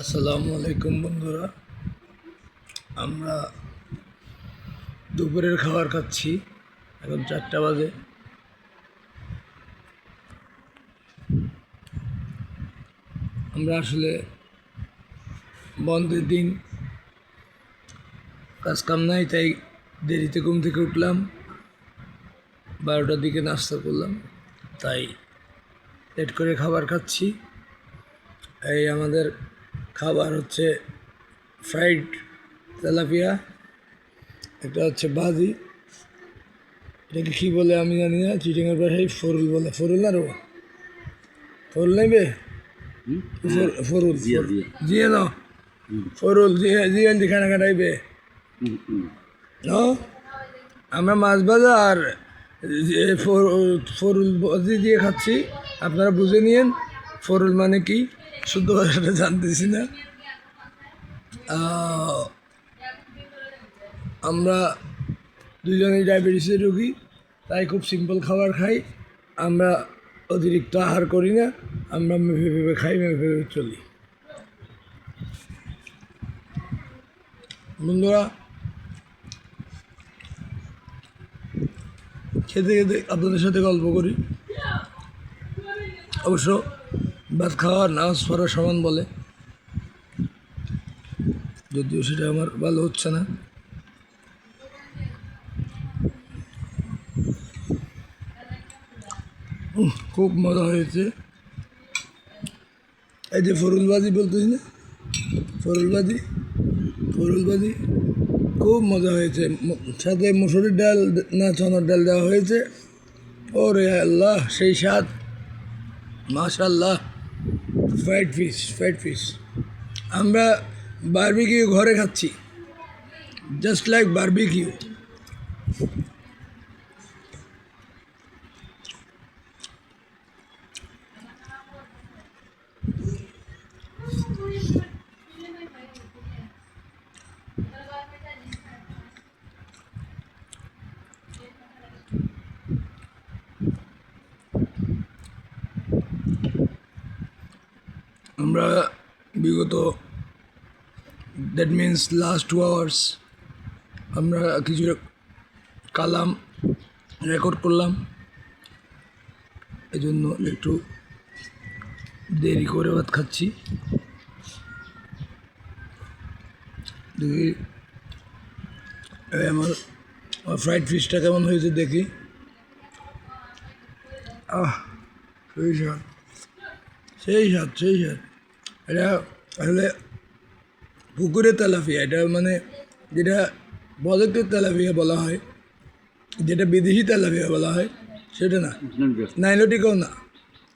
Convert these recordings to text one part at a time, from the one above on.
আসসালামু আলাইকুম বন্ধুরা, আমরা দুপুরের খাবার খাচ্ছি। এখন 4টা বাজে। আমরা আসলে বন্ধের দিন, কাজ কাম নাই, তাই দেরিতে ঘুম থেকে উঠলাম। 12টার দিকে নাস্তা করলাম, তাই লেট করে খাবার খাচ্ছি। এই আমাদের খাবার হচ্ছে ফ্রাইড তেলাপিয়া, একটা হচ্ছে ভাজি, এটাকে কী বলে আমি জানি না, চিটিংয়ের ভাষায় ফরুল বলে। ফরুল না রো, ফরুল নেবে, ফরুল জিয়ে ন ফরুল জিয়ে খানা খাটাইবে ন। আমরা মাছ ভাজা আর ফরুল ভাজি দিয়ে খাচ্ছি। আপনারা বুঝে নিয়েন ফরুল মানে কি, শুদ্ধ ভাষাটা জানতেছি না। আমরা দুজনেই ডায়াবেটিসের রোগী, তাই খুব সিম্পল খাবার খাই। আমরা অতিরিক্ত আহার করি না, আমরা মেপে ভেবে খাই, মেপে ভেবে চলি। বন্ধুরা, খেতে খেতে আপনাদের সাথে গল্প করি। অবশ্য ভাত খাওয়ার নামাজ পড়ার সমান বলে, যদিও সেটা আমার ভালো হচ্ছে না। খুব মজা হয়েছে। এই যে ফরুলবাজি বলতেছি না, ফরুলবাজি খুব মজা হয়েছে। সাথে মুসুরির ডাল না চনার ডাল দেওয়া হয়েছে। ওরে আল্লাহ, সেই স্বাদ, মাশাআল্লাহ। Fried fish. আমরা বারবিকিউ ঘরে খাচ্ছি, জাস্ট লাইক বারবিকিউ। আমরা বিগত, দ্যাট মিন্স লাস্ট 2 আওয়ার্স, আমরা কিছু কালাম রেকর্ড করলাম, এজন্য একটু দেরি করে ভাত খাচ্ছি। দেখি আমার ফ্রাইড ফিশটা কেমন হয়েছে দেখি। সেই স্বাদ। এটা আসলে পুকুরের তেলাপিয়া, এটা মানে যেটা প্রজেক্টের তেলাপিয়া বলা হয়, যেটা বিদেশি তেলাপিয়া বলা হয়, সেটা না, নাইলোটিকও না,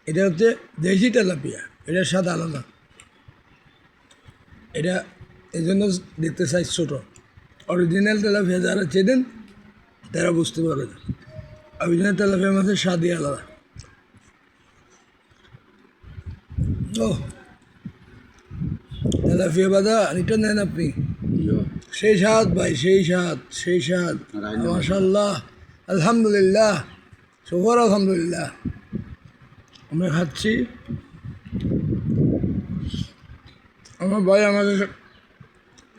এটা হচ্ছে দেশি তেলাপিয়া। এটার স্বাদ আলাদা। এটা এই জন্য দেখতে চাই ছোটো। অরিজিনাল তেলাপিয়া যারা চেনেন তারা বুঝতে পারবে। অরিজিনাল তেলাপিয়া মাছের স্বাদই আলাদা। ও তেলাপিয়া বাদা এটা নেন আপনি, সেই স্বাদ ভাই, সেই স্বাদ। মাশাআল্লাহ, আলহামদুলিল্লাহ, শুকর আলহামদুলিল্লাহ। আমরা খাচ্ছি। আমার ভাই আমাকে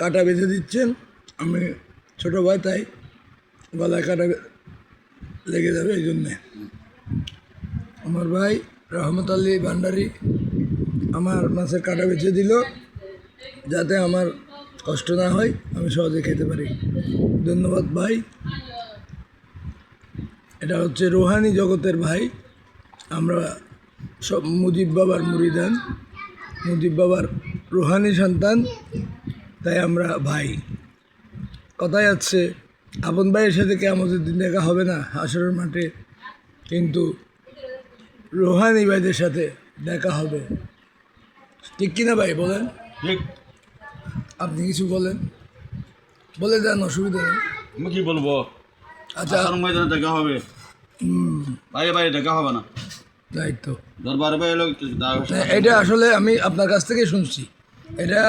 কাটা বেঁধে দিচ্ছেন, আমি ছোটো ভাই, তাই গলায় কাটা লেগে যাবে, এই জন্যে। আমার ভাই রহমত আলী ভান্ডারি আমার মাছের কাটা বেছে দিল, যাতে আমার কষ্ট না হয়, আমি সহজে খেতে পারি। ধন্যবাদ ভাই। এটা হচ্ছে রুহানি জগতের ভাই। আমরা সব মুজিব বাবার মুরিদান, মুজিব বাবার রুহানি সন্তান, তাই আমরা ভাই। কথাই আছে, আপন ভাইয়ের সাথে কিয়ামতের দিন দেখা হবে না হাসরের মাঠে, কিন্তু রুহানি ভাইদের সাথে দেখা হবে। ঠিক কিনা ভাই, বলেন? ঠিক। আপনি কিছু বলেন, বলে দেন, অসুবিধা নেই। আমি কি বলবো? আচ্ছা, ময়দানে দেখা হবে, বাইরে দেখা হবে না। তাই তো। দরবারে বাইরে এটা আসলে আমি আপনার কাছ থেকে শুনছি। এটা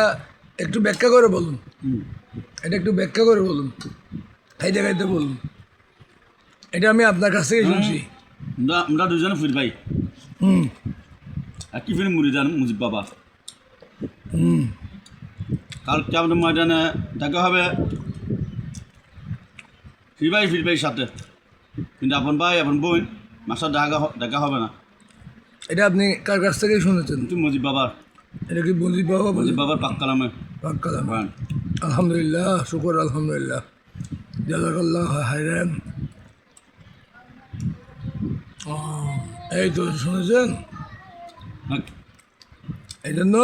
একটু ব্যাখ্যা করে বলুন, খাইতে খাইতে বলুন। এটা আমি আপনার কাছ থেকে শুনছি। আমরা দুজনে ফুর ভাই। আর কি ফির মুরিদান মুজিব বাবা। কালকে আমাদের ময়দানে দেখা হবে ফিরবাই সাথে, কিন্তু আপন ভাই আপন বোন মাসার দেখা হবে না। এটা আপনি কার কাছ থেকে শুনেছেন? কিন্তু মজিব বাবার এটা কি মজিব বাবা? মজিব বাবার পাক কালামে পাক্কালাম। বয়ান। আলহামদুলিল্লাহ, শুকর আলহামদুলিল্লাহ, জাজাকাল্লাহ হায়রান। এই তো শুনেছেন, হ্যাঁ, এই জন্য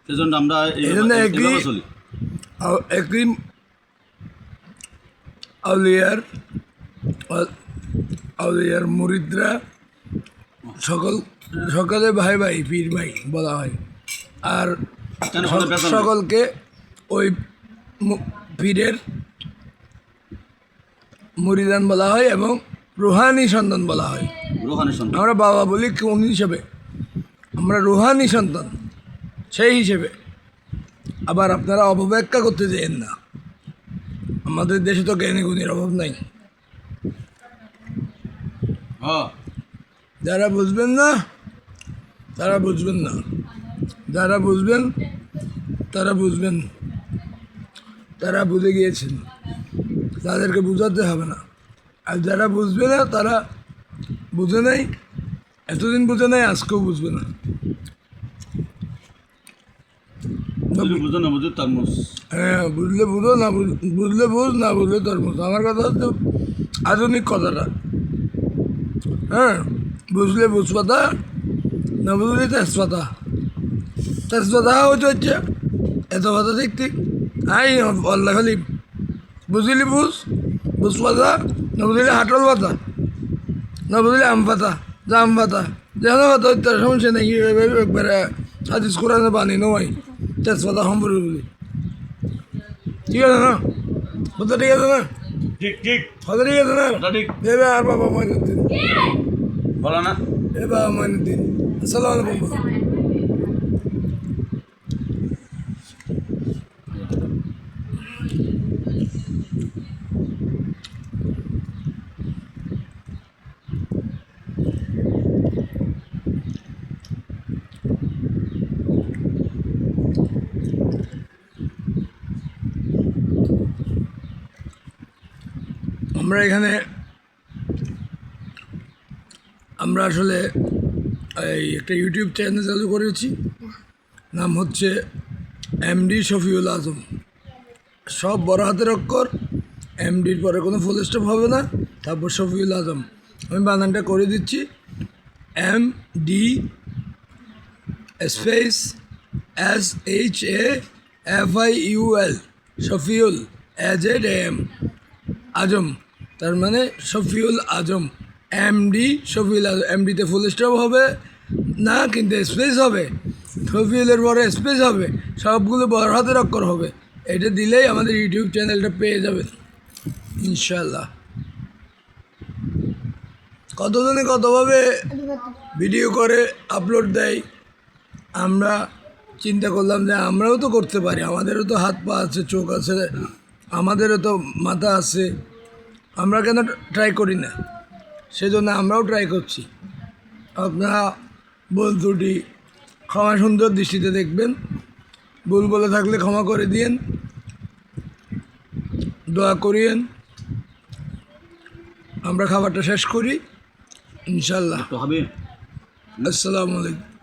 সেজন্য আমরা এই জন্য এইভাবে চলি। একই আউলিয়ার মুরিদরা সকলে ভাই ভাই পীর ভাই বলা হয়, আর কেন আমাদের বেতন নেই? সকলকে ওই পীরের মুরিদান বলা হয় এবং রুহানি সন্তান বলা হয়। রোহানি সন্তান। আমরা বাবা বলি কোন হিসেবে? আমরা রুহানি সন্তান, সেই হিসেবে। আবার আপনারা অপব্যাখ্যা করতে যেন না, আমাদের দেশে তো জ্ঞানী গুণীর অভাব নাই। হ্যাঁ, যারা বুঝবেন না তারা বুঝবেন না, যারা বুঝবেন তারা বুঝবেন, তারা বুঝে গিয়েছেন, তাদেরকে বোঝাতে হবে না। আর যারা বুঝবে না তারা বুঝে নাই, এতদিন বুঝে নাই, আজকেও বুঝবে না। যদি বুঝো না বুঝো তরমুজ। হ্যাঁ, বুঝলে বুঝো, না বুঝলে বুঝ, না বুঝলে তরমুজ। আমার কথা হচ্ছে আধুনিক কথাটা। হ্যাঁ, বুঝলে বুঝপাতা, না বুঝলে তেজপাতা। তেজপাতা হচ্ছে এত কথা ঠিক ঠিক। আই আল্লাহ খালি বুঝলি বুঝ পাতা, না বুঝলে হাটল পাতা, না বুঝলে আম পাতা, জাম পাতা, যেন পাতা তার সমস্যা নেই। একবারে হাদিস কোরআনে বানি নয় তেজপাতা সম্পর্কে বুঝলি। ঠিক আছে না? কথা ঠিক আছে না? ঠিক ঠিক কথা ঠিক আছে না? ওটা ঠিক। এবার আর বাবা ময়নুদ্দিন, বলো না। এ বাবা ময়নুদ্দিন, আসসালামু আলাইকুম। আমরা আসলে এই একটা ইউটিউব চ্যানেল চালু করেছি, নাম হচ্ছে এমডি শফিউল আজম। সব বড় হাতের অক্ষর, এমডির পরে কোনো ফুল স্টপ হবে না, তারপর শফিউল আজম। আমি বানানটা করে দিচ্ছি, MD space SHAFIUL, Shafiul AZAM, আজম, তার মানে শফিউল আজম। এমডি শফিউল আজম, এমডিতে ফুল স্টপ হবে না, কিন্তু স্পেস হবে। শফিউলের পরে স্পেস হবে, সবগুলো বড় হাতের অক্ষর হবে। এটা দিলেই আমাদের ইউটিউব চ্যানেলটা পেয়ে যাবেন ইনশাল্লাহ। কতজনে কতভাবে ভিডিও করে আপলোড দেয়, আমরা চিন্তা করলাম যে আমরাও তো করতে পারি, আমাদেরও তো হাত পা আছে, চোখ আছে, আমাদেরও তো মাথা আছে, আমরা কেন ট্রাই করি না? সেজন্য আমরাও ট্রাই করছি। আপনারা ভুল ত্রুটি ক্ষমা সুন্দর দৃষ্টিতে দেখবেন, ভুল বলে থাকলে ক্ষমা করে দিয়েন, দোয়া করিয়েন। আমরা খাবারটা শেষ করি ইনশাল্লাহ। তো হবে। আসসালামু আলাইকুম।